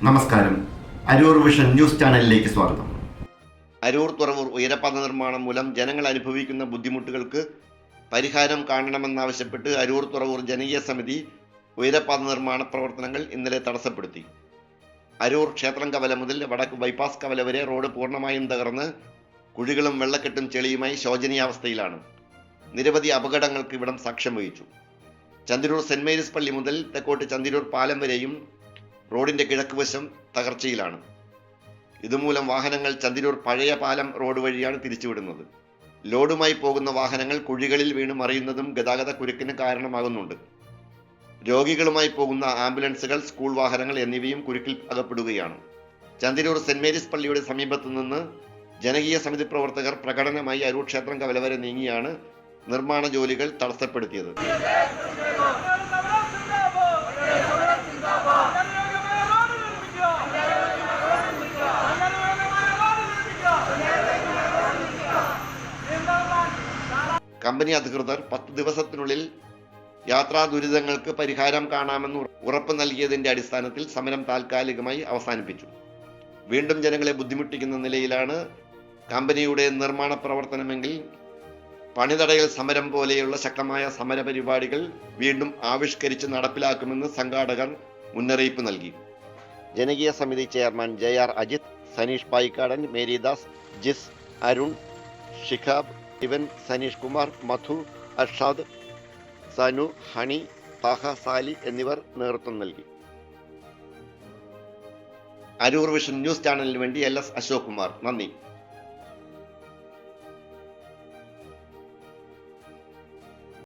നമസ്കാരം. Aroor vision news ചാനലിലേക്ക് സ്വാഗതം. അരൂർ തുറവൂർ ഉയരപാത നിർമ്മാണം മൂലം ജനങ്ങൾ അനുഭവിക്കുന്ന ബുദ്ധിമുട്ടുകൾക്ക് പരിഹാരം കാണണമെന്നാവശ്യപ്പെട്ട് അരൂർ തുറവൂർ ജനകീയ സമിതി ഉയരപാത നിർമ്മാണ പ്രവർത്തനങ്ങൾ ഇന്നലെ തടസ്സപ്പെടുത്തി. അരൂർ ക്ഷേത്രം കവല മുതൽ വടക്ക് ബൈപ്പാസ് കവല വരെ റോഡ് പൂർണ്ണമായും തകർന്ന് കുഴികളും വെള്ളക്കെട്ടും ചെളിയുമായി ശോചനീയാവസ്ഥയിലാണ്. നിരവധി അപകടങ്ങൾക്ക് ഇവിടം സാക്ഷ്യം വഹിച്ചു. ചന്തിരൂർ സെന്റ് മേരീസ് പള്ളി മുതൽ തെക്കോട്ട് ചന്തിരൂർ പാലം വരെയും റോഡിന്റെ കിഴക്കുവശം തകർച്ചയിലാണ്. ഇതുമൂലം വാഹനങ്ങൾ ചന്തിരൂർ പഴയ പാലം റോഡ് വഴിയാണ് തിരിച്ചുവിടുന്നത്. ലോഡുമായി പോകുന്ന വാഹനങ്ങൾ കുഴികളിൽ വീണ് മറിയുന്നതും ഗതാഗത കുരുക്കിന് കാരണമാകുന്നുണ്ട്. രോഗികളുമായി പോകുന്ന ആംബുലൻസുകൾ, സ്കൂൾ വാഹനങ്ങൾ എന്നിവയും കുരുക്കിൽ അകപ്പെടുകയാണ്. ചന്തിരൂർ സെന്റ് മേരീസ് പള്ളിയുടെ സമീപത്തു നിന്ന് ജനകീയ സമിതി പ്രവർത്തകർ പ്രകടനമായി അരൂർ ക്ഷേത്രം കവല വരെ നീങ്ങിയാണ് നിർമ്മാണ ജോലികൾ തടസ്സപ്പെടുത്തിയത്. കമ്പനി അധികൃതർ 10 ദിവസത്തിനുള്ളിൽ യാത്രാ ദുരിതങ്ങൾക്ക് പരിഹാരം കാണാമെന്ന് ഉറപ്പ് നൽകിയതിന്റെ അടിസ്ഥാനത്തിൽ സമരം താൽക്കാലികമായി അവസാനിപ്പിച്ചു. വീണ്ടും ജനങ്ങളെ ബുദ്ധിമുട്ടിക്കുന്ന നിലയിലാണ് കമ്പനിയുടെ നിർമ്മാണ പ്രവർത്തനമെങ്കിൽ പണിതടയൽ സമരം പോലെയുള്ള ശക്തമായ സമര പരിപാടികൾ വീണ്ടും ആവിഷ്കരിച്ച് നടപ്പിലാക്കുമെന്ന് സംഘാടകർ മുന്നറിയിപ്പ് നൽകി. ജനകീയ സമിതി ചെയർമാൻ JR അജിത്, സനീഷ് പായിക്കാടൻ, മേരിദാസ്, ജിസ്, അരുൺ, ഷിഖാബ്, ഇവൻ, സനീഷ് കുമാർ, മധു, അർഷാദ്, സനു, ഹണി, താഹ, സാലി എന്നിവർ നേതൃത്വം നൽകി. അരൂർ വിഷൻ ന്യൂസ് ചാനലിന് വേണ്ടി LS അശോക് കുമാർ. നന്ദി.